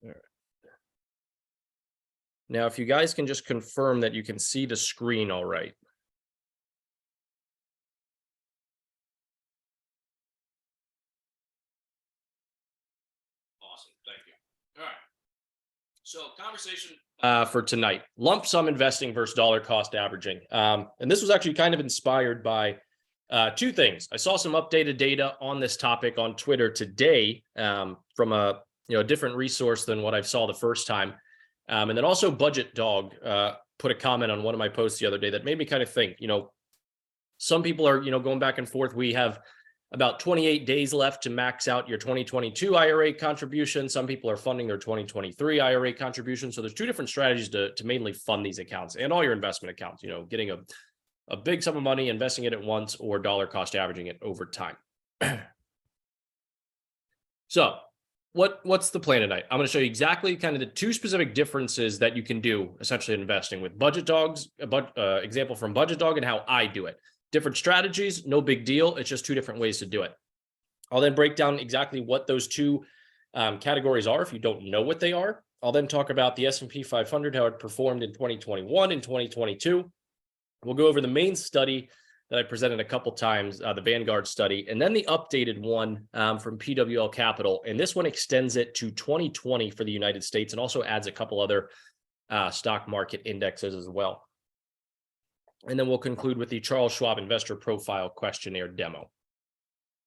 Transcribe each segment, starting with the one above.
All right. Now, if you guys can just confirm that you can see the screen all right. Awesome. Thank you. All right. So conversation for tonight, lump sum investing versus dollar cost averaging. And this was actually kind of inspired by two things. I saw some updated data on this topic on Twitter today from a different resource than what I saw the first time. And then also Budget Dog put a comment on one of my posts the other day that made me kind of think, some people are, going back and forth. We have about 28 days left to max out your 2022 IRA contribution. Some people are funding their 2023 IRA contribution. So there's two different strategies to mainly fund these accounts and all your investment accounts, getting a big sum of money, investing it at once, or dollar cost averaging it over time. So what's the plan tonight? I'm going to show you exactly kind of the two specific differences that you can do essentially investing with Budget Dog's example from Budget Dog and how I do it. Different strategies, no big deal. It's just two different ways to do it. I'll then break down exactly what those two categories are if you don't know what they are. I'll then talk about the S&P 500, how it performed in 2021 and 2022. We'll go over the main study that I presented a couple times, the Vanguard study, and then the updated one from PWL Capital. And this one extends it to 2020 for the United States and also adds a couple other stock market indexes as well. And then we'll conclude with the Charles Schwab Investor Profile Questionnaire demo.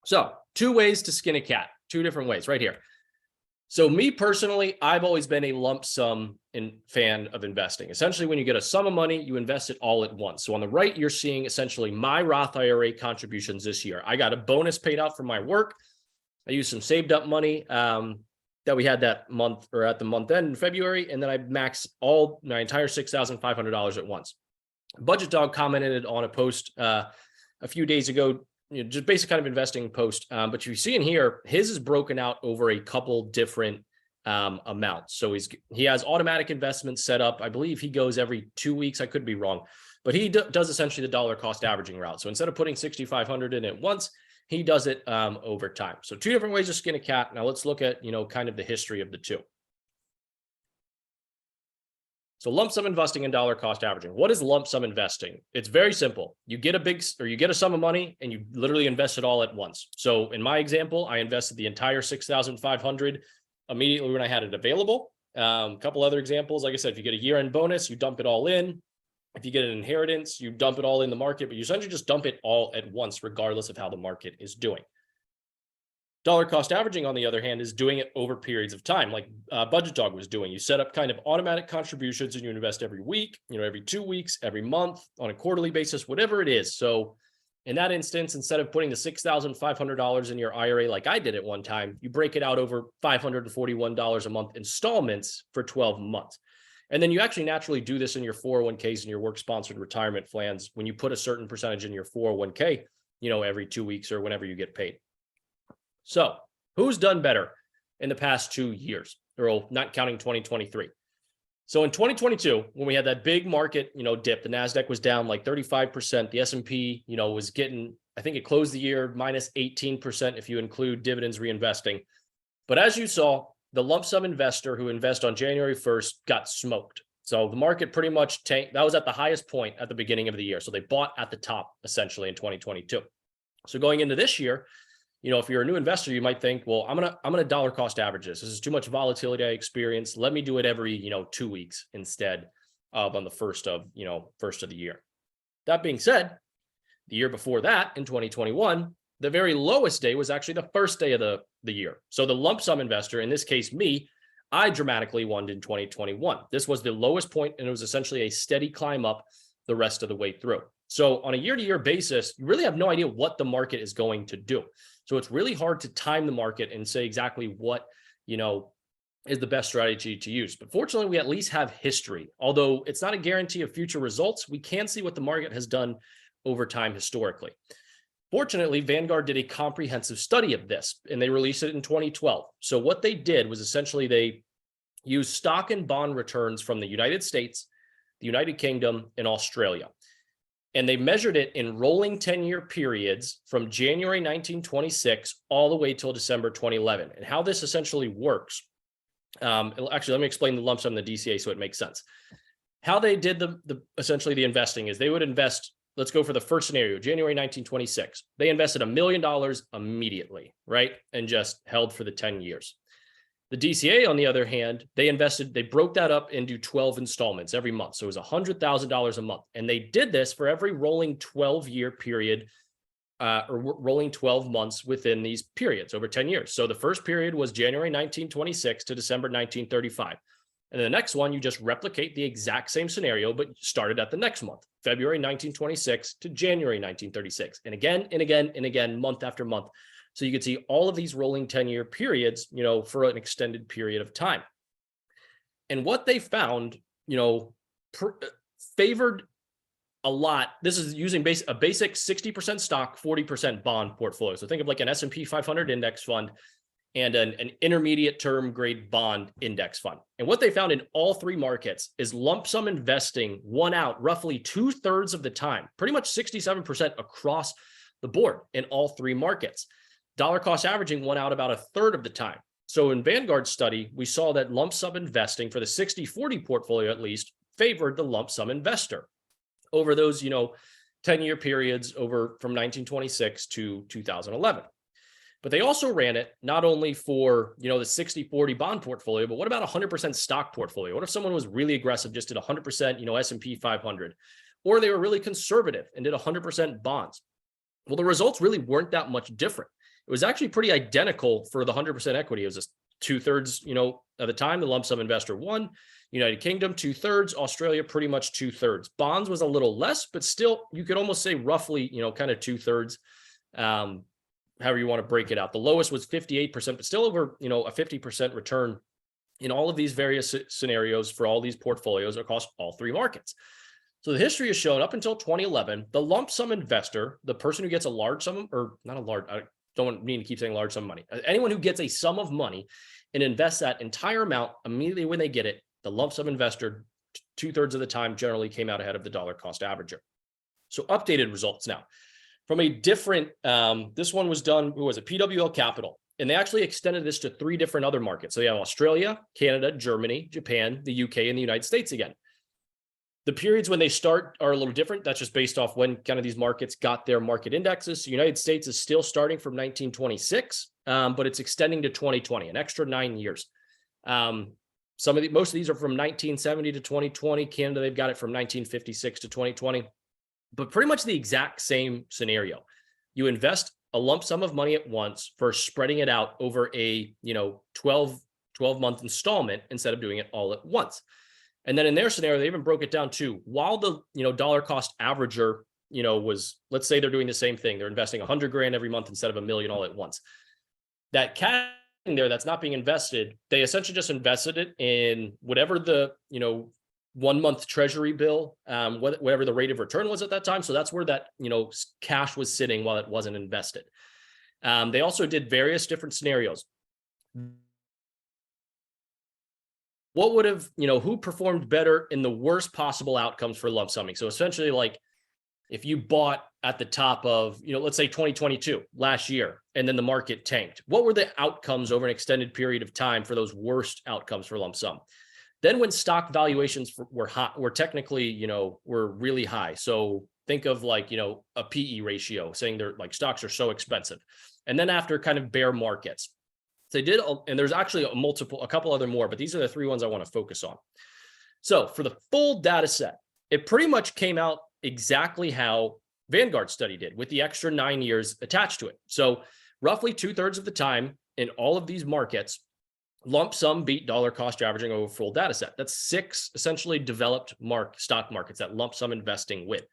So 2 ways to skin a cat, 2 different ways right here. So me personally, I've always been a lump sum fan of investing. Essentially, when you get a sum of money, you invest it all at once. So on the right, you're seeing essentially my Roth IRA contributions this year. I got a bonus paid out from my work. I used some saved up money that we had that month or at the month end in February. And then I maxed all my entire $6,500 at once. Budget Dog commented on a post a few days ago, just basic kind of investing post. But you see in here, his is broken out over a couple different amounts. So he has automatic investments set up. I believe he goes every 2 weeks. I could be wrong, but he does essentially the dollar cost averaging route. So instead of putting 6,500 in at once, he does it over time. So 2 different ways to skin a cat. Now let's look at, kind of the history of the two. So lump sum investing and dollar cost averaging. What is lump sum investing? It's very simple. You get a sum of money and you literally invest it all at once. So in my example, I invested the entire 6,500 immediately when I had it available. A couple other examples, like I said, if you get a year-end bonus, you dump it all in. If you get an inheritance, you dump it all in the market, but you essentially just dump it all at once, regardless of how the market is doing. Dollar cost averaging, on the other hand, is doing it over periods of time, like Budget Dog was doing. You set up kind of automatic contributions and you invest every week, every 2 weeks, every month, on a quarterly basis, whatever it is. So in that instance, instead of putting the $6,500 in your IRA like I did at one time, you break it out over $541 a month installments for 12 months. And then you actually naturally do this in your 401ks and your work-sponsored retirement plans when you put a certain percentage in your 401k, every 2 weeks or whenever you get paid. So who's done better in the past 2 years, or not counting 2023? So in 2022, when we had that big market, dip, the NASDAQ was down like 35%. The S&P, was getting, I think it closed the year minus 18% if you include dividends reinvesting. But as you saw, the lump sum investor who invested on January 1st got smoked. So the market pretty much tanked. That was at the highest point at the beginning of the year. So they bought at the top essentially in 2022. So going into this year, if you're a new investor, you might think, well, I'm gonna dollar cost average this. This is too much volatility I experience. Let me do it every 2 weeks instead of on the first of the year. That being said, the year before that, in 2021, the very lowest day was actually the first day of the year. So the lump sum investor, in this case me, I dramatically won in 2021. This was the lowest point, and it was essentially a steady climb up the rest of the way through. So on a year-to-year basis, you really have no idea what the market is going to do. So it's really hard to time the market and say exactly what, is the best strategy to use. But fortunately, we at least have history. Although it's not a guarantee of future results, we can see what the market has done over time historically. Fortunately, Vanguard did a comprehensive study of this, and they released it in 2012. So what they did was essentially they used stock and bond returns from the United States, the United Kingdom, and Australia. And they measured it in rolling 10-year periods from January 1926 all the way till December 2011. And how this essentially works Actually, let me explain the lump sum and the DCA so it makes sense. How they did essentially the investing is they would invest. Let's go for the first scenario, January 1926. They invested $1 million immediately, right? And just held for the 10 years. The DCA, on the other hand, they broke that up into 12 installments every month. So it was $100,000 a month. And they did this for every rolling 12-year period or rolling 12 months within these periods over 10 years. So the first period was January 1926 to December 1935. And then the next one, you just replicate the exact same scenario, but started at the next month, February 1926 to January 1936. And again, and again, and again, month after month. So you could see all of these rolling 10-year periods, for an extended period of time. And what they found, favored a lot. This is using a basic 60% stock, 40% bond portfolio. So think of like an S&P 500 index fund and an intermediate term grade bond index fund. And what they found in all three markets is lump sum investing won out roughly 2/3 of the time, pretty much 67% across the board in all three markets. Dollar cost averaging won out about 1/3 of the time. So in Vanguard's study, we saw that lump sum investing for the 60-40 portfolio, at least, favored the lump sum investor over those, 10-year periods over from 1926 to 2011. But they also ran it not only for, the 60-40 bond portfolio, but what about 100% stock portfolio? What if someone was really aggressive, just did 100%, S&P 500, or they were really conservative and did 100% bonds? Well, the results really weren't that much different. It was actually pretty identical for the 100% equity. It was just 2/3, of the time, the lump sum investor won. United Kingdom, 2/3, Australia, pretty much 2/3. Bonds was a little less, but still, you could almost say roughly, kind of 2/3. However you want to break it out. The lowest was 58%, but still over, a 50% return in all of these various scenarios for all these portfolios across all three markets. So the history has shown up until 2011, the lump sum investor, the person who gets a large sum, or not a large, I don't mean to keep saying large sum of money. Anyone who gets a sum of money and invests that entire amount immediately when they get it, the lump sum investor 2/3 of the time generally came out ahead of the dollar cost averager. So updated results now. From a different, this one was done, who was it? PWL Capital. And they actually extended this to 3 different other markets. So you have Australia, Canada, Germany, Japan, the UK, and the United States again. The periods when they start are a little different. That's just based off when kind of these markets got their market indexes. So the United States is still starting from 1926, but it's extending to 2020, an extra 9 years. Most of these are from 1970 to 2020. Canada, they've got it from 1956 to 2020. But pretty much the exact same scenario. You invest a lump sum of money at once for spreading it out over a 12-month installment instead of doing it all at once. And then in their scenario, they even broke it down to while the dollar cost averager was, let's say they're doing the same thing. They're investing 100 grand every month instead of $1 million all at once. That cash there that's not being invested, they essentially just invested it in whatever the 1-month treasury bill, whatever the rate of return was at that time. So that's where that, cash was sitting while it wasn't invested. They also did various different scenarios. What would have, who performed better in the worst possible outcomes for lump summing? So essentially, like if you bought at the top of, let's say 2022 last year, and then the market tanked, what were the outcomes over an extended period of time for those worst outcomes for lump sum? Then when stock valuations were hot, were technically, were really high. So think of like, a PE ratio, saying they're like stocks are so expensive. And then after kind of bear markets, they did, and there's actually a couple other more, but these are the 3 ones I want to focus on. So for the full data set, it pretty much came out exactly how Vanguard study did, with the extra 9 years attached to it. So roughly 2/3 of the time in all of these markets, lump sum beat dollar cost averaging over full data set. That's 6 essentially developed stock markets that lump sum investing with.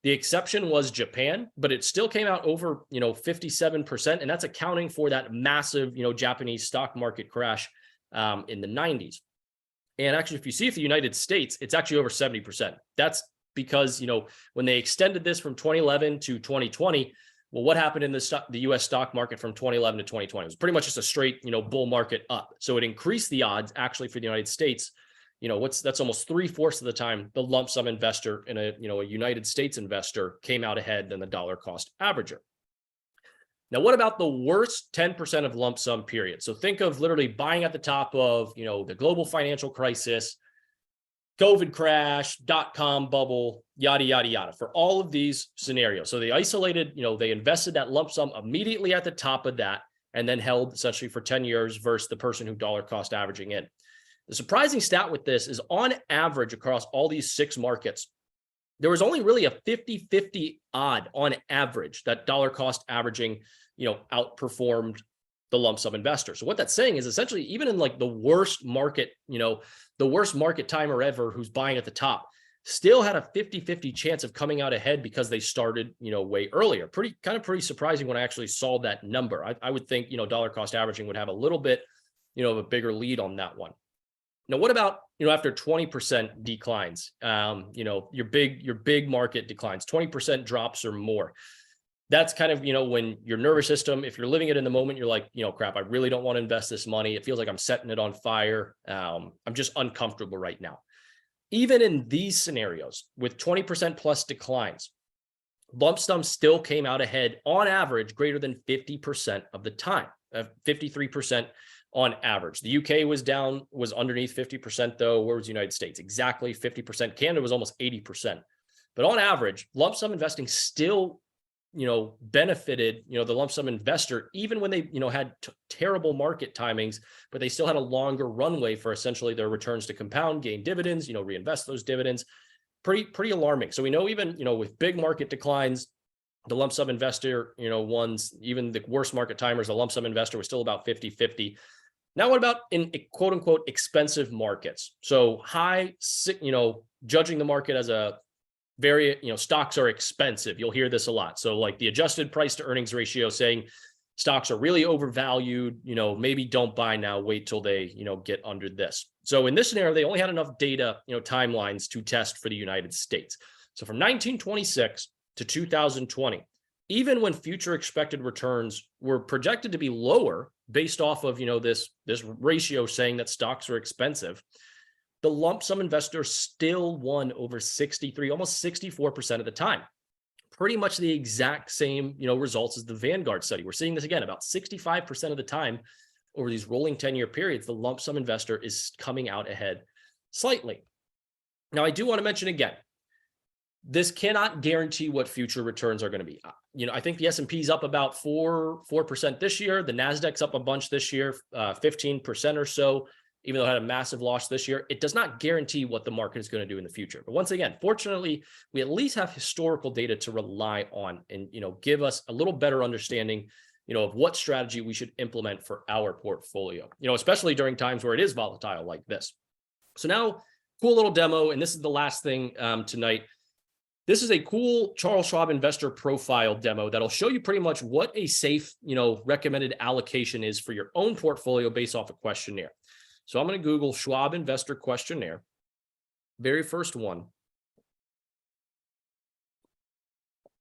The exception was Japan, but it still came out over, 57%. And that's accounting for that massive, Japanese stock market crash in the 90s. And actually, if you see the United States, it's actually over 70%. That's because, when they extended this from 2011 to 2020, well, what happened in the US stock market from 2011 to 2020? It was pretty much just a straight, bull market up. So it increased the odds actually for the United States. That's almost 3/4 of the time the lump sum investor in a United States investor came out ahead than the dollar cost averager. Now, what about the worst 10% of lump sum period? So think of literally buying at the top of, the global financial crisis, COVID crash, dot-com bubble, yada, yada, yada, for all of these scenarios. So they isolated, they invested that lump sum immediately at the top of that and then held essentially for 10 years versus the person who dollar cost averaging in. The surprising stat with this is on average across all these 6 markets, there was only really a 50-50 odd on average that dollar cost averaging, outperformed the lump sum investor. So what that's saying is essentially even in like the worst market, the worst market timer ever who's buying at the top still had a 50-50 chance of coming out ahead because they started, way earlier. Pretty surprising when I actually saw that number. I would think, dollar cost averaging would have a little bit, of a bigger lead on that one. Now, what about, after 20% declines, your big market declines, 20% drops or more? That's kind of, when your nervous system, if you're living it in the moment, you're like, crap, I really don't want to invest this money. It feels like I'm setting it on fire. I'm just uncomfortable right now. Even in these scenarios with 20% plus declines, lump sum still came out ahead on average greater than 50% of the time, 53% on average. The UK was underneath 50% though. Where was the United States? Exactly 50%. Canada was almost 80%. But on average, lump sum investing still benefited, the lump sum investor, even when they, had terrible market timings, but they still had a longer runway for essentially their returns to compound, gain dividends, reinvest those dividends. Pretty alarming. So we know even, with big market declines, the lump sum investor, ones, even the worst market timers, the lump sum investor was still about 50-50. Now, what about in quote unquote expensive markets? So high, judging the market as a very, stocks are expensive. You'll hear this a lot. So like the adjusted price to earnings ratio saying stocks are really overvalued, maybe don't buy now, wait till they, get under this. So in this scenario, they only had enough data, timelines to test for the United States. So from 1926 to 2020, even when future expected returns were projected to be lower based off of, this ratio saying that stocks are expensive, the lump sum investor still won over 63, almost 64% of the time. Pretty much the exact same, results as the Vanguard study. We're seeing this again, about 65% of the time over these rolling 10-year periods, the lump sum investor is coming out ahead slightly. Now, I do want to mention again, this cannot guarantee what future returns are going to be. I think the S&P is up about 4% this year. The Nasdaq's up a bunch this year, 15% or so. Even though it had a massive loss this year, it does not guarantee what the market is going to do in the future. But once again, fortunately, we at least have historical data to rely on and, give us a little better understanding, of what strategy we should implement for our portfolio, especially during times where it is volatile like this. So now, cool little demo. And this is the last thing tonight. This is a cool Charles Schwab investor profile demo that'll show you pretty much what a safe, recommended allocation is for your own portfolio based off a questionnaire. So I'm going to Google Schwab Investor Questionnaire, very first one.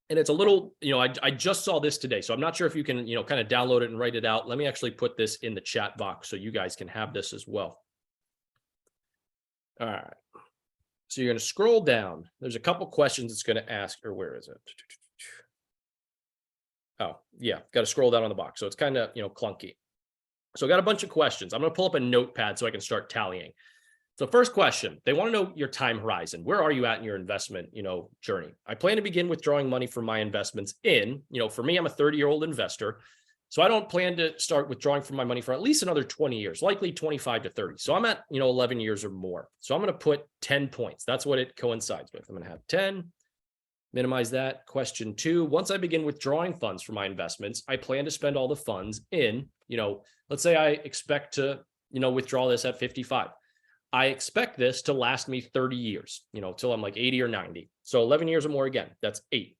And it's a little, I just saw this today, so I'm not sure if you can, kind of download it and write it out. Let me actually put this in the chat box so you guys can have this as well. All right. So you're going to scroll down. There's a couple questions it's going to ask, or where is it? Oh, yeah, got to scroll down on the box. So it's kind of, clunky. So I got a bunch of questions. I'm going to pull up a notepad so I can start tallying. So first question, they want to know your time horizon. Where are you at in your investment, journey? I plan to begin withdrawing money from my investments in, for me, I'm a 30-year-old investor. So I don't plan to start withdrawing from my money for at least another 20 years, likely 25 to 30. So I'm at, 11 years or more. So I'm going to put 10 points. That's what it coincides with. I'm going to have 10. Minimize that. Question 2, once I begin withdrawing funds from my investments, I plan to spend all the funds in, let's say I expect to, withdraw this at 55. I expect this to last me 30 years, till I'm like 80 or 90. So 11 years or more again, that's 8.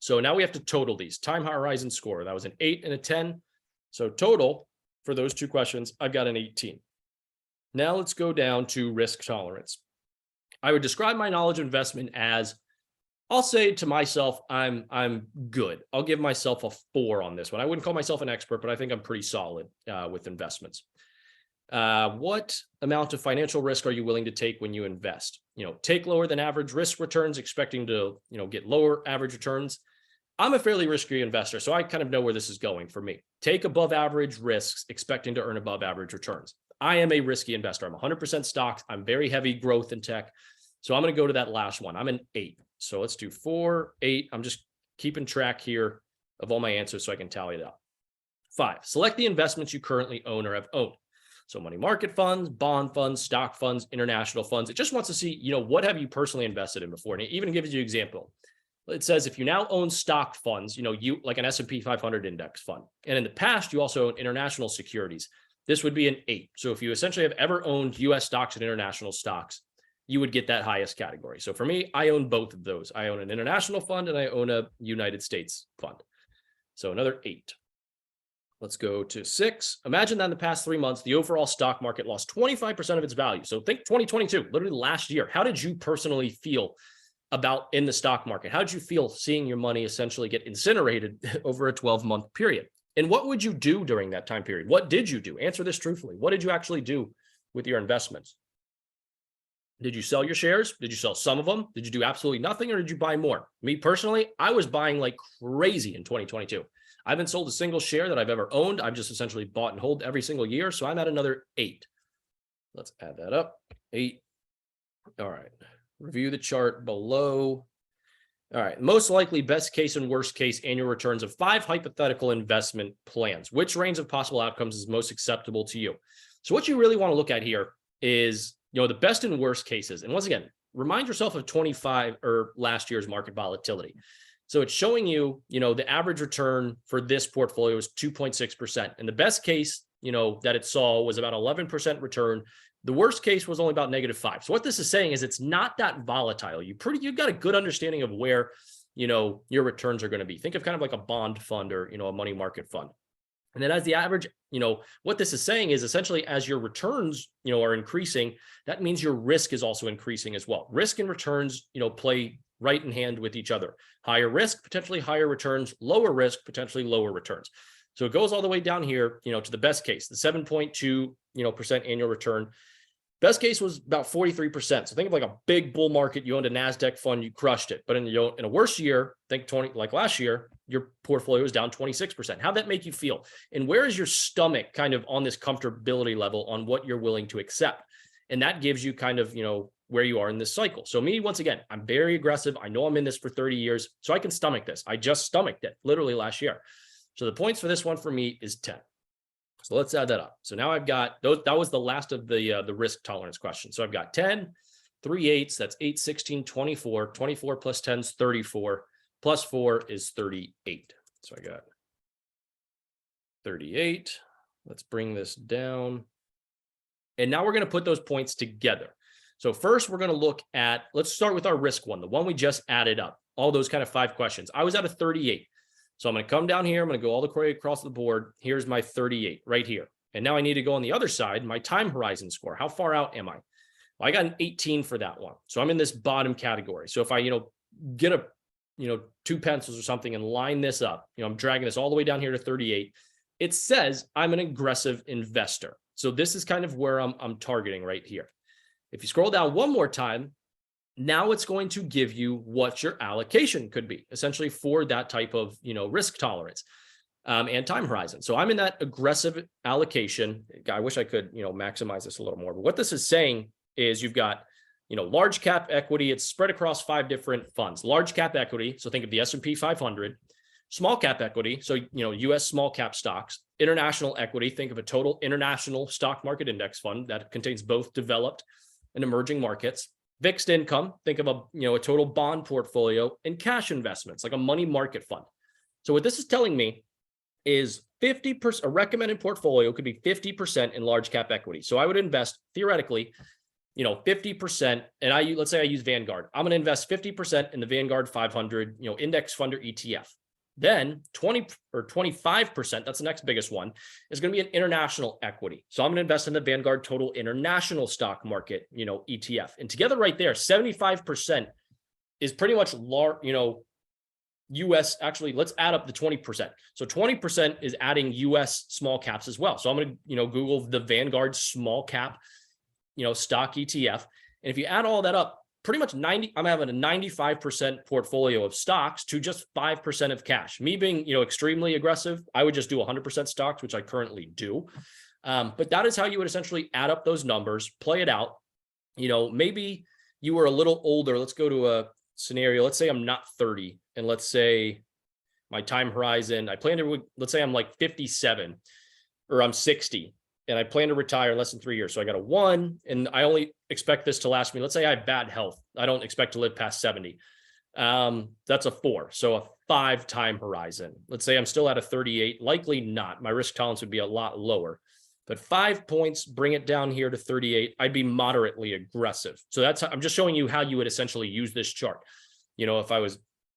So now we have to total these. Time horizon score. That was an 8 and a 10. So total for those two questions, I've got an 18. Now let's go down to risk tolerance. I would describe my knowledge of investment as, I'll say to myself, I'm good. I'll give myself a 4 on this one. I wouldn't call myself an expert, but I think I'm pretty solid with investments. What amount of financial risk are you willing to take when you invest? Take lower than average risk returns, expecting to, get lower average returns. I'm a fairly risky investor, so I kind of know where this is going for me. Take above average risks, expecting to earn above average returns. I am a risky investor. I'm 100% stocks. I'm very heavy growth in tech. So I'm going to go to that last one. I'm an 8. So let's do 4, 8. I'm just keeping track here of all my answers so I can tally it up. 5, select the investments you currently own or have owned. So money market funds, bond funds, stock funds, international funds. It just wants to see, what have you personally invested in before? And it even gives you an example. It says if you now own stock funds, you like an S&P 500 index fund. And in the past, you also own international securities. This would be an 8. So if you essentially have ever owned US stocks and international stocks, you would get that highest category. So for me, I own both of those. I own an international fund and I own a United States fund. So another 8. Let's go to 6. Imagine that in the past 3 months, the overall stock market lost 25% of its value. So think 2022, literally last year. How did you personally feel about in the stock market? How did you feel seeing your money essentially get incinerated over a 12-month period? And what would you do during that time period? What did you do? Answer this truthfully. What did you actually do with your investments? Did you sell your shares? Did you sell some of them? Did you do absolutely nothing, or did you buy more? Me personally, I was buying like crazy in 2022. I haven't sold a single share that I've ever owned. I've just essentially bought and hold every single year. So I'm at another 8. Let's add that up. 8. All right. Review the chart below. All right. Most likely best case and worst case annual returns of 5 hypothetical investment plans. Which range of possible outcomes is most acceptable to you? So what you really want to look at here is, the best and worst cases. And once again, remind yourself of 25 or last year's market volatility. So it's showing you, the average return for this portfolio is 2.6%. And the best case, that it saw was about 11% return. The worst case was only about -5. So what this is saying is it's not that volatile. You've got a good understanding of where, your returns are going to be. Think of kind of like a bond fund or, a money market fund. And then as the average, what this is saying is essentially as your returns, are increasing, that means your risk is also increasing as well. Risk and returns, play right in hand with each other. Higher risk, potentially higher returns, lower risk, potentially lower returns. So it goes all the way down here, to the best case, the 7.2%, annual return. Best case was about 43%. So think of like a big bull market. You owned a NASDAQ fund, you crushed it. But in a worse year, think 20, like last year, your portfolio was down 26%. How'd that make you feel? And where is your stomach kind of on this comfortability level on what you're willing to accept? And that gives you kind of, where you are in this cycle. So me, once again, I'm very aggressive. I know I'm in this for 30 years, so I can stomach this. I just stomached it literally last year. So the points for this one for me is 10. So let's add that up. So now I've got those. That was the last of the risk tolerance question. So I've got 10, 3 8s, that's 8, 16, 24. 24 plus 10 is 34. Plus 4 is 38. So I got 38. Let's bring this down. And now we're going to put those points together. So first we're going to look at, let's start with our risk one, the one we just added up, all those kind of 5 questions. I was at a 38. So I'm going to come down here. I'm going to go all the way across the board. Here's my 38 right here. And now I need to go on the other side, my time horizon score. How far out am I? Well, I got an 18 for that one. So I'm in this bottom category. So if I, get a, 2 pencils or something and line this up, I'm dragging this all the way down here to 38. It says I'm an aggressive investor. So this is kind of where I'm targeting right here. If you scroll down one more time, now it's going to give you what your allocation could be, essentially for that type of, risk tolerance and time horizon. So I'm in that aggressive allocation. I wish I could, maximize this a little more. But what this is saying is you've got, large cap equity. It's spread across 5 different funds. Large cap equity. So think of the S&P 500. Small cap equity. So, US small cap stocks. International equity. Think of a total international stock market index fund that contains both developed and emerging markets. Fixed income, think of a total bond portfolio, and cash investments like a money market fund. So what this is telling me is 50%, a recommended portfolio could be 50% in large cap equity. So I would invest theoretically, 50%, and let's say I use Vanguard. I'm going to invest 50% in the Vanguard 500, index fund or ETF. Then 20 or 25%, that's the next biggest one, is going to be an international equity. So I'm going to invest in the Vanguard Total International Stock Market, ETF. And together right there, 75% is pretty much large, US, actually, let's add up the 20%. So 20% is adding US small caps as well. So I'm going to, Google the Vanguard small cap, stock ETF. And if you add all that up, pretty much I'm having a 95% portfolio of stocks to just 5% of cash. Me being, extremely aggressive, I would just do 100% stocks, which I currently do. But that is how you would essentially add up those numbers, play it out. Maybe you were a little older. Let's go to a scenario. Let's say I'm not 30, and let's say my time horizon, let's say I'm like 57 or I'm 60 and I plan to retire in less than 3 years. So I got a 1 and I only expect this to last me. Let's say I have bad health. I don't expect to live past 70. That's a 4. So a 5 time horizon. Let's say I'm still at a 38. Likely not. My risk tolerance would be a lot lower. But 5 points, bring it down here to 38. I'd be moderately aggressive. So I'm just showing you how you would essentially use this chart.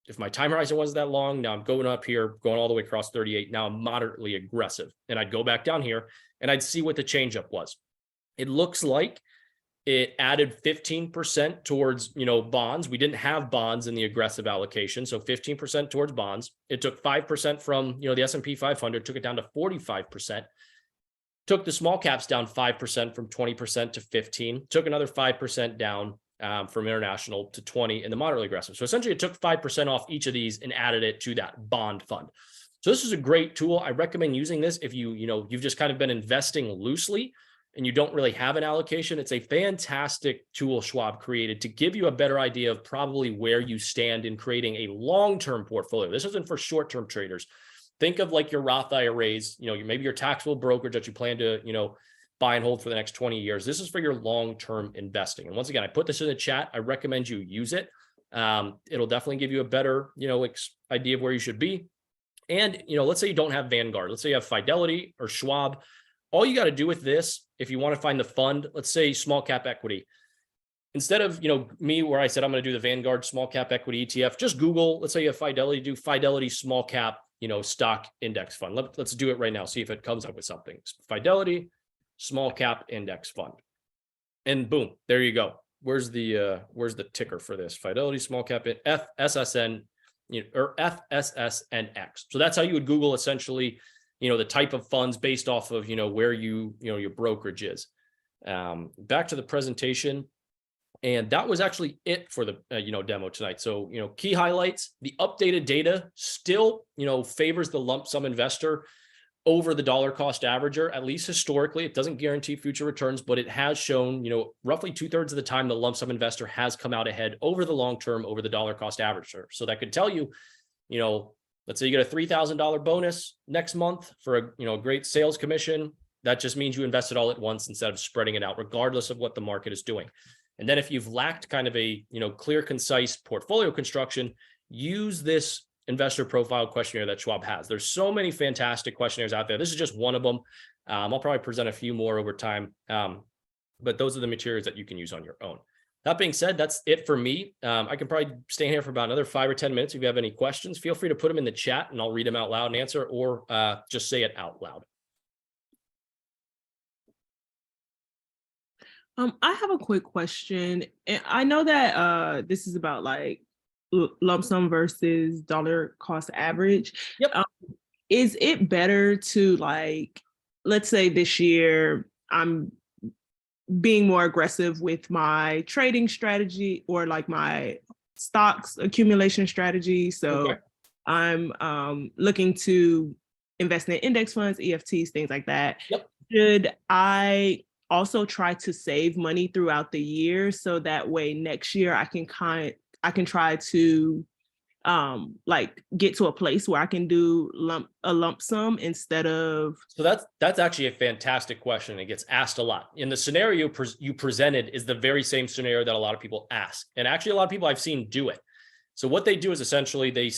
If my time horizon wasn't that long, now I'm going up here, going all the way across 38. Now I'm moderately aggressive. And I'd go back down here and I'd see what the changeup was. It looks like it added 15% towards, bonds. We didn't have bonds in the aggressive allocation. So 15% towards bonds. It took 5% from, the S&P 500, took it down to 45%. Took the small caps down 5% from 20% to 15, took another 5% down from international to 20 in the moderately aggressive. So essentially it took 5% off each of these and added it to that bond fund. So this is a great tool. I recommend using this if you've just kind of been investing loosely and you don't really have an allocation. It's a fantastic tool Schwab created to give you a better idea of probably where you stand in creating a long-term portfolio. This isn't for short-term traders. Think of like your Roth IRAs, maybe your taxable brokerage that you plan to, buy and hold for the next 20 years. This is for your long-term investing. And once again, I put this in the chat. I recommend you use it. It'll definitely give you a better, idea of where you should be. And, let's say you don't have Vanguard. Let's say you have Fidelity or Schwab. All you got to do with this, if you want to find the fund, let's say small cap equity. Instead of, me where I said I'm going to do the Vanguard small cap equity ETF, just Google, let's say you have Fidelity, do Fidelity small cap, stock index fund. Let's do it right now. See if it comes up with something. Fidelity small cap index fund. And boom, there you go. Where's the ticker for this? Fidelity small cap FSSN, or FSSNX. So that's how you would Google essentially, the type of funds based off of, where your brokerage is. Back to the presentation. And that was actually it for the, demo tonight. So, key highlights, the updated data still, favors the lump sum investor over the dollar cost averager, at least historically. It doesn't guarantee future returns, but it has shown, roughly 2/3 of the time, the lump sum investor has come out ahead over the long term over the dollar cost averager. So that could tell you, let's say you get a $3,000 bonus next month for a great sales commission. That just means you invest it all at once instead of spreading it out, regardless of what the market is doing. And then if you've lacked kind of a, clear, concise portfolio construction, use this investor profile questionnaire that Schwab has. There's so many fantastic questionnaires out there. This is just one of them. I'll probably present a few more over time. But those are the materials that you can use on your own. That being said, that's it for me. I can probably stay here for about another 5 or 10 minutes. If you have any questions, feel free to put them in the chat and I'll read them out loud and answer, or just say it out loud. I have a quick question. And I know that this is about like lump sum versus dollar cost average. Yep. Is it better to, like, let's say this year I'm being more aggressive with my trading strategy or like my stocks accumulation strategy? So okay. I'm looking to invest in index funds, EFTs, things like that. Yep. Should I also try to save money throughout the year so that way next year I can try to like get to a place where I can do a lump sum instead of? So that's actually a fantastic question. It gets asked a lot. In the scenario you presented is the very same scenario that a lot of people ask. And actually a lot of people I've seen do it. So what they do is essentially the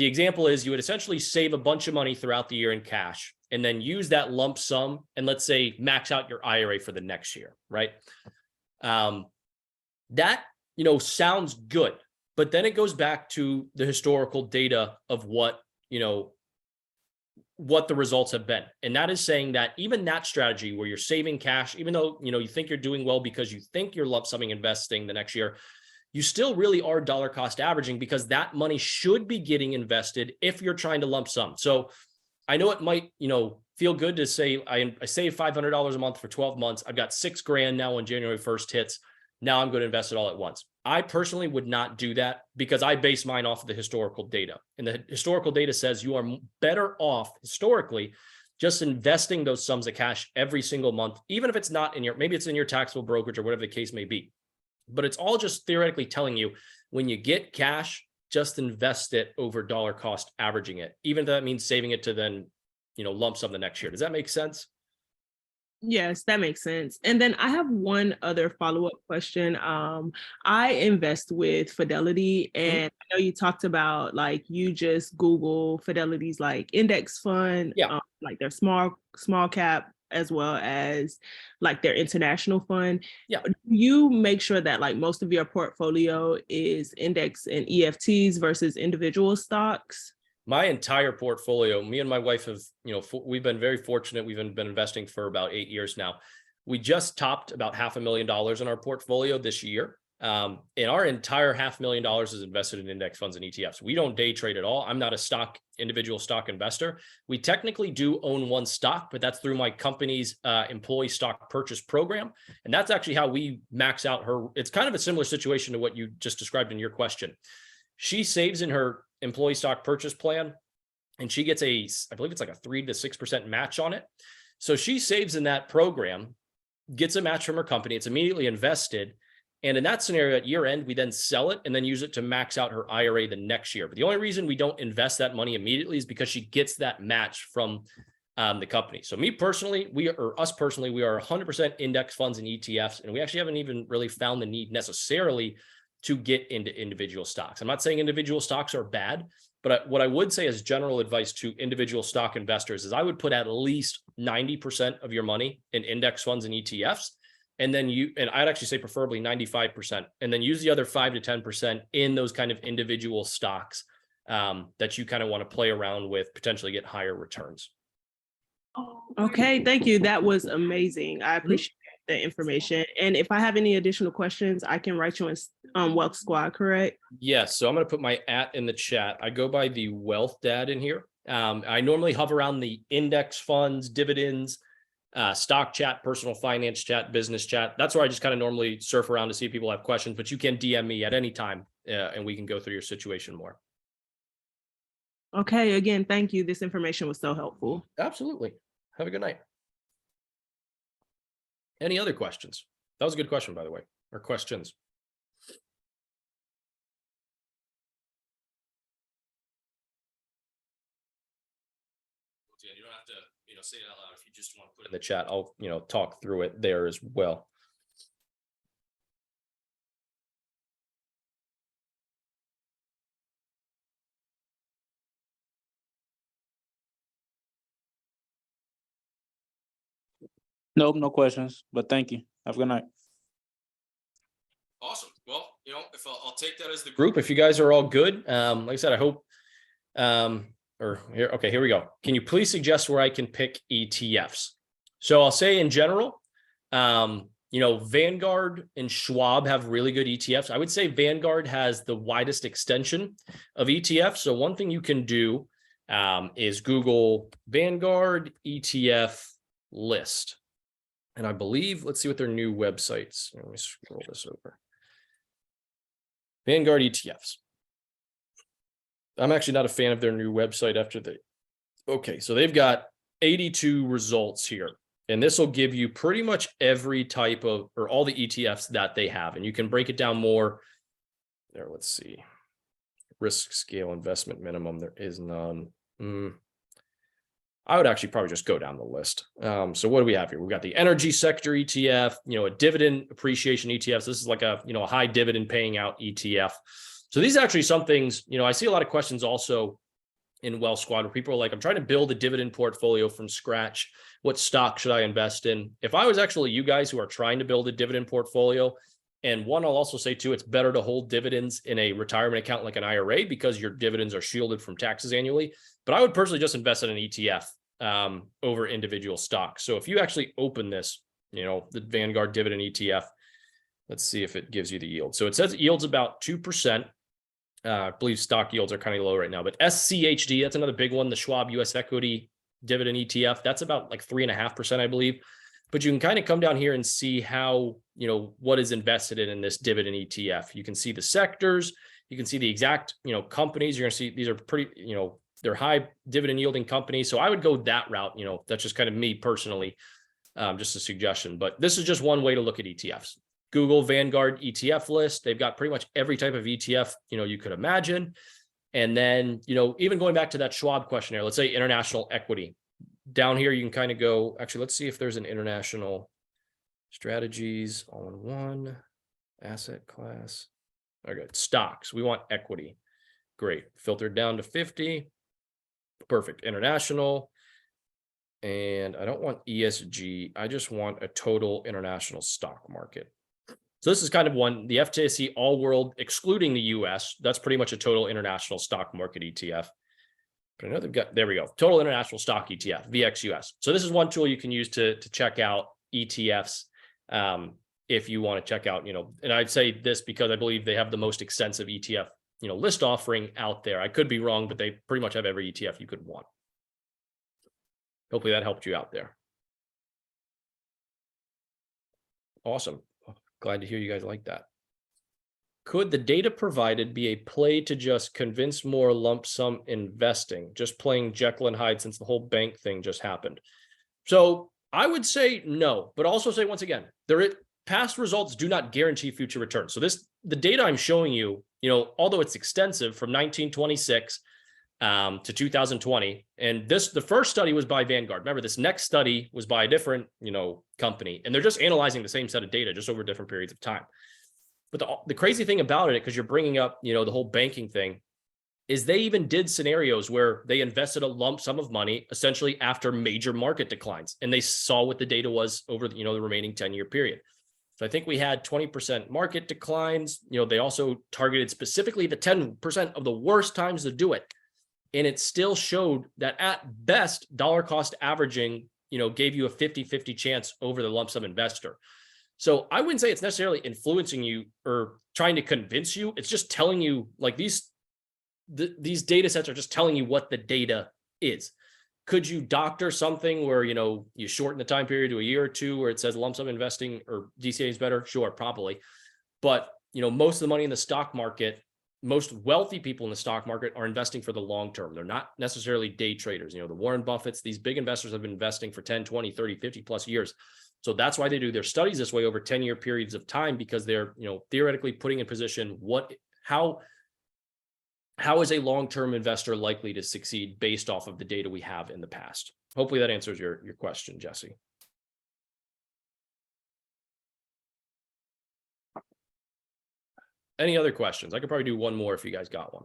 example is you would essentially save a bunch of money throughout the year in cash and then use that lump sum and let's say max out your IRA for the next year, right? That, sounds good, but then it goes back to the historical data of what the results have been. And that is saying that even that strategy where you're saving cash, even though, you think you're doing well because you think you're lump summing investing the next year, you still really are dollar cost averaging because that money should be getting invested if you're trying to lump sum. So I know it might, feel good to say I save $500 a month for 12 months. I've got $6,000 now when January 1st hits. Now I'm going to invest it all at once. I personally would not do that because I base mine off of the historical data. And the historical data says you are better off historically just investing those sums of cash every single month, even if it's not in your, maybe it's in your taxable brokerage or whatever the case may be. But it's all just theoretically telling you when you get cash, just invest it over dollar cost averaging it, even if that means saving it to then, lump sum the next year. Does that make sense? Yes, that makes sense. And then I have one other follow-up question. I invest with Fidelity, and I know you talked about like you just Google Fidelity's like index fund, Yeah. like their small cap as well as like their international fund. Yeah. You make sure that like most of your portfolio is indexed in EFTs versus individual stocks. My entire portfolio, me and my wife have, we've been very fortunate. We've been investing for about 8 years now. We just topped about $500,000 in our portfolio this year. And our entire $500,000 is invested in index funds and ETFs. We don't day trade at all. I'm not a individual stock investor. We technically do own one stock, but that's through my company's employee stock purchase program. And that's actually how we max out her. It's kind of a similar situation to what you just described in your question. She saves in her employee stock purchase plan, and she gets I believe it's like a 3 to 6% match on it. So she saves in that program, gets a match from her company. It's immediately invested. And in that scenario at year end, we then sell it and then use it to max out her IRA the next year. But the only reason we don't invest that money immediately is because she gets that match from the company. So us personally, we are 100% index funds and ETFs. And we actually haven't even really found the need necessarily to get into individual stocks. I'm not saying individual stocks are bad, but what I would say as general advice to individual stock investors is I would put at least 90% of your money in index funds and ETFs. And then I'd actually say preferably 95%, and then use the other 5 to 10% in those kind of individual stocks that you kind of want to play around with, potentially get higher returns. Okay, thank you. That was amazing. I appreciate the information. And if I have any additional questions, I can write you in Wealth Squad, correct? Yes. So I'm going to put my @ in the chat. I go by TheWealthDad in here. I normally hover around the index funds, dividends, stock chat, personal finance chat, business chat. That's where I just kind of normally surf around to see if people have questions, but you can DM me at any time and we can go through your situation more. Okay. Again, thank you. This information was so helpful. Absolutely. Have a good night. Any other questions? That was a good question, by the way, or questions. You don't have to, say it out loud. If you just want to put it in the chat, I'll, talk through it there as well. Nope, no questions, but thank you. Have a good night. Awesome. Well, if I'll take that as the group. If you guys are all good, like I said, I hope, here we go. Can you please suggest where I can pick ETFs? So I'll say in general, Vanguard and Schwab have really good ETFs. I would say Vanguard has the widest extension of ETFs. So one thing you can do is Google Vanguard ETF list. And I believe, let's see what their new websites. Let me scroll this over. Vanguard ETFs. I'm actually not a fan of their new website okay, so they've got 82 results here. And this will give you pretty much every type of, or all the ETFs that they have. And you can break it down more. There, let's see. Risk scale investment minimum, there is none. I would actually probably just go down the list. So what do we have here? We've got the energy sector ETF, a dividend appreciation ETF. So this is like a high dividend paying out ETF. So these are actually some things, I see a lot of questions also in Wealth Squad where people are like, I'm trying to build a dividend portfolio from scratch. What stock should I invest in? If I was actually you guys who are trying to build a dividend portfolio, and one, I'll also say too, it's better to hold dividends in a retirement account like an IRA because your dividends are shielded from taxes annually. But I would personally just invest in an ETF over individual stocks. So if you actually open this, the Vanguard dividend ETF, let's see if it gives you the yield. So it says it yields about 2%. I believe stock yields are kind of low right now, but SCHD, that's another big one. The Schwab US Equity Dividend ETF, that's about like 3.5%, I believe. but you can kind of come down here and see how, what is invested in this dividend ETF. You can see the sectors, you can see the exact, companies. You're going to see these are pretty, they're high dividend yielding companies. So I would go that route. That's just kind of me personally, just a suggestion, but this is just one way to look at ETFs. Google Vanguard ETF list. They've got pretty much every type of ETF, you could imagine. And then, even going back to that Schwab questionnaire, let's say international equity. Down here, you can kind of go, actually, let's see if there's an international strategies all in one asset class. Okay, stocks. We want equity. Great. Filtered down to 50. Perfect. International. And I don't want ESG. I just want a total international stock market. So this is kind of one, the FTSE All World, excluding the US, that's pretty much a total international stock market ETF. But I know they've got, there we go, total international stock ETF, VXUS. So this is one tool you can use to check out ETFs if you want to check out, and I'd say this because I believe they have the most extensive ETF, list offering out there. I could be wrong, but they pretty much have every ETF you could want. Hopefully that helped you out there. Awesome. Glad to hear you guys like that. Could the data provided be a play to just convince more lump sum investing, just playing Jekyll and Hyde since the whole bank thing just happened? So I would say no, but also say once again, past results do not guarantee future returns. So the data I'm showing you, although it's extensive from 1926 to 2020, and the first study was by Vanguard. Remember, this next study was by a different, company, and they're just analyzing the same set of data just over different periods of time. But the crazy thing about it, because you're bringing up, the whole banking thing, is they even did scenarios where they invested a lump sum of money essentially after major market declines, and they saw what the data was over the remaining 10-year period. So I think we had 20% market declines. They also targeted specifically the 10% of the worst times to do it. And it still showed that at best, dollar cost averaging, gave you a 50-50 chance over the lump sum investor. So I wouldn't say it's necessarily influencing you or trying to convince you. It's just telling you, like, these data sets are just telling you what the data is. Could you doctor something where, you shorten the time period to a year or two where it says lump sum investing or DCA is better? Sure, probably. But, most of the money in the stock market, most wealthy people in the stock market are investing for the long term. They're not necessarily day traders. The Warren Buffetts, these big investors have been investing for 10, 20, 30, 50 plus years. So that's why they do their studies this way over 10-year periods of time, because they're, theoretically putting in position how is a long-term investor likely to succeed based off of the data we have in the past. Hopefully that answers your question, Jesse. Any other questions? I could probably do one more if you guys got one.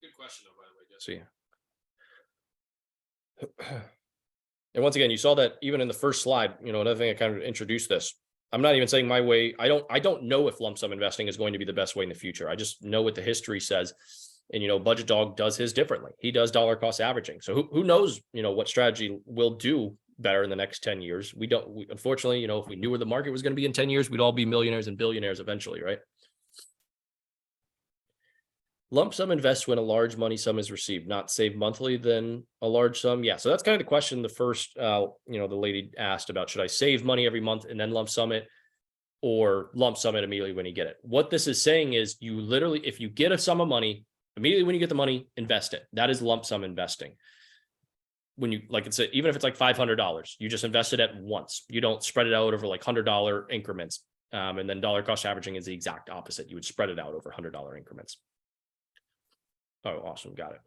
Good question, though, by the way, Jesse. And once again, you saw that even in the first slide, another thing I kind of introduced this. I'm not even saying my way. I don't know if lump sum investing is going to be the best way in the future. I just know what the history says. And, Budget Dog does his differently. He does dollar cost averaging. So who knows, what strategy will do better in the next 10 years. Unfortunately, if we knew where the market was going to be in 10 years, we'd all be millionaires and billionaires eventually, right? Lump sum invest when a large money sum is received, not save monthly, then a large sum. Yeah. So that's kind of the question the first, the lady asked about, should I save money every month and then lump sum it, or lump sum it immediately when you get it? What this is saying is you literally, if you get a sum of money, immediately when you get the money, invest it. That is lump sum investing. When you, like it's even if it's like $500, you just invest it at once. You don't spread it out over like $100 increments. And then dollar cost averaging is the exact opposite. You would spread it out over $100 increments. Oh, awesome. Got it.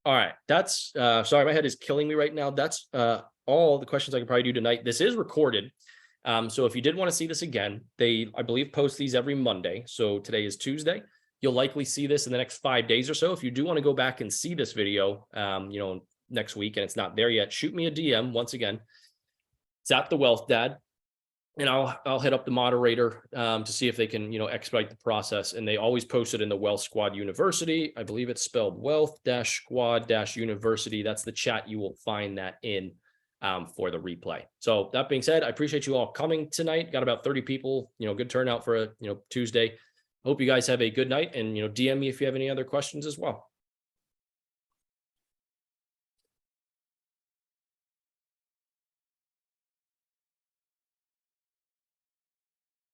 All right. That's, sorry, my head is killing me right now. That's all the questions I can probably do tonight. This is recorded. So if you did want to see this again, I believe, post these every Monday. So today is Tuesday. You'll likely see this in the next 5 days or so. If you do want to go back and see this video, next week, and it's not there yet, shoot me a DM. Once again, it's at TheWealthDad, and I'll hit up the moderator to see if they can, expedite the process. And they always post it in the Wealth Squad University. I believe it's spelled Wealth-Squad-University. That's the chat you will find that in for the replay. So that being said, I appreciate you all coming tonight. Got about 30 people, good turnout for a, Tuesday. hope you guys have a good night, and, DM me if you have any other questions as well.